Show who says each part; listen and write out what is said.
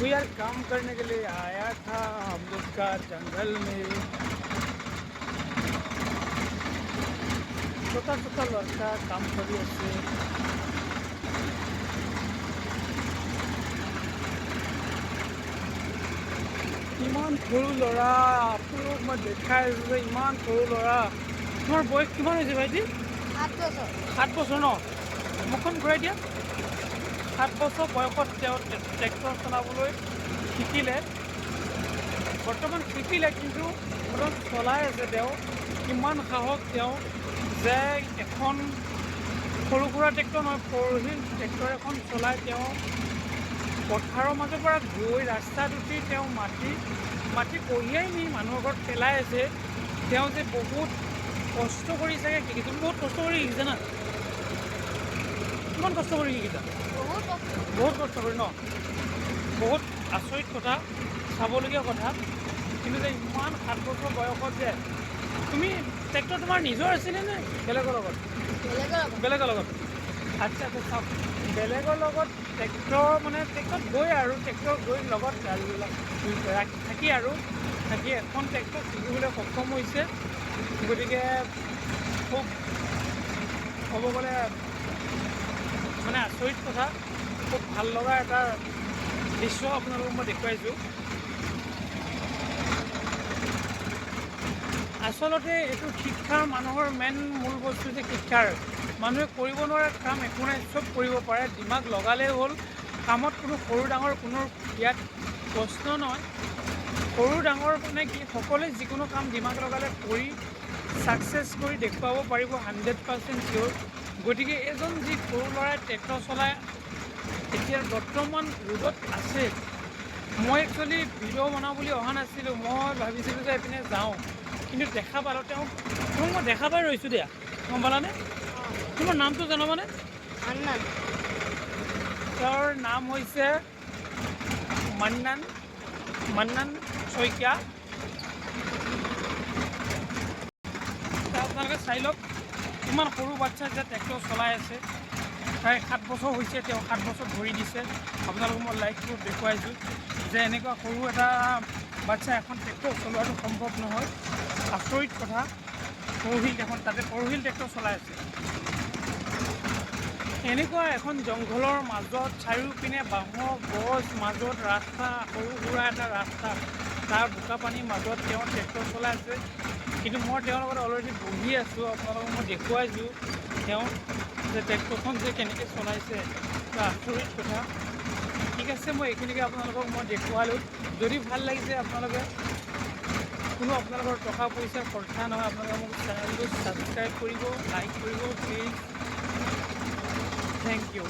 Speaker 1: वो यार काम करने के लिए आया था हम लोग का जंगल में छोटा छोटा लड़का काम कर আছে ইমান সৰু ল'ৰা আপোনালোক মই দেখাই আছোঁ যে ইমান সৰু ল'ৰা তোমাৰ বয়স কিমান হৈছে ভাইটি 7 বছৰ ন মুখখন ঘূৰাই দিয়া 7 বছৰ বয়সত তেওঁ ট্ৰেক্টৰ চলাবলৈ শিকিলে বৰ্তমান শিকিলে কিন্তু চলাই আছে তেওঁ কিমান সাহস তেওঁ যে এখন সৰু সুৰা ট্ৰেক্টৰ নহয় ফ'ৰ হুইল ট্ৰেক্টৰ এখন চলাই তেওঁ পথাৰৰ মাজৰ পৰা গৈ ৰাস্তাত উঠি তেওঁ মাটি কঢ়িয়াই নি মানুহৰ ঘৰত পেলাই আছে তেওঁ যে বহুত কষ্ট কৰি চাগে শিকিছে বহুত কষ্ট কৰি শিকিছে না কিমান কষ্ট কৰি শিকিছা বহুত কষ্ট কৰি ন বহুত আচৰিত কথা চাবলগীয়া কথা কিন্তু যে ইমান 7 বছৰ বয়সত যে তুমি ট্ৰেক্টৰ তোমাৰ নিজৰ আছিলে নে বেলেগৰ লগত আচ্ছা আচ্ছা চাওক বেলেগৰ লগত ট্ৰেক্টৰ মানে ট্ৰেক্টৰত গৈ আৰু ট্ৰেক্টৰ গৈ লগত থাকি এখন ট্ৰেক্টৰ শিকিবলৈ সক্ষম হৈছে গতিকে খুব ক'ব গ'লে মানে আচৰিত কথা খুব ভাল লগা এটা দৃশ্য আপোনালোকক মই দেখুৱাইছোঁ আচলতে এইটো শিক্ষাৰ মানুহৰ মেইন মূল বস্তু যে শিক্ষাৰ মানুহে কৰিব নোৱাৰা কাম একো নাই চব কৰিব পাৰে দিমাগ লগালেই হ'ল কামত কোনো সৰু ডাঙৰ কোনো ইয়াত প্ৰশ্ন নহয় সৰু ডাঙৰ মানে কি সকলোৱে যিকোনো কাম দিমাগ লগালে কৰি ছাকচেছ কৰি দেখুৱাব পাৰিব 100% চিয়'ৰ গতিকে এজন যি সৰু ল'ৰাই ট্ৰেক্টৰ চলাই এতিয়া বৰ্তমান ৰোডত আছে মই একচুৱেলি ভিডিঅ' বনাওঁ বুলি অহা নাছিলোঁ মই ভাবিছিলোঁ যে এইপিনে যাওঁ কিন্তু দেখা পালোঁ তেওঁক মই দেখা পাই ৰৈছোঁ দিয়া গম পালানে তোমাৰ নামটো জনাবানে তেওঁৰ নাম হৈছে মান্নান শইকীয়া আপোনালোকে চাই লওক ইমান সৰু বাচ্ছা যে ট্ৰেক্টৰ চলাই আছে প্ৰায় 7 বছৰ হৈছে তেওঁ 7 বছৰ ধৰি দিছে আপোনালোকক মই লাইভটো দেখুৱাইছোঁ যে এনেকুৱা সৰু এটা বাচ্ছা এখন ট্ৰেক্টৰ চলোৱাটো সম্ভৱ নহয় আচৰিত কথা ফ'ৰ হুইল এখন তাতে ফ'ৰ হুইল ট্ৰেক্টৰ চলাই আছে এনেকুৱা এখন জংঘলৰ মাজত চাৰিওপিনে বাঁহৰ গছ মাজত ৰাস্তা সৰু সুৰা এটা ৰাস্তা তাৰ বোকা পানীৰ মাজত তেওঁ ট্ৰেক্টৰ চলাই আছে কিন্তু মই তেওঁৰ লগত অলৰেডি বহি আছোঁ আপোনালোকক মই দেখুৱাইছোঁ তেওঁ যে ট্ৰেক্টৰখন যে কেনেকৈ চলাইছে এটা আচৰিত কথা ঠিক আছে মই এইখিনিকে আপোনালোকক মই দেখুৱালোঁ যদি ভাল লাগিছে আপোনালোকে কোনো আপোনালোকৰ টকা পইচাৰ খৰচা নহয় আপোনালোকে মোক চেনেলটো ছাবস্ক্ৰাইব কৰিব লাইক কৰিব প্লিজ থেংক ইউ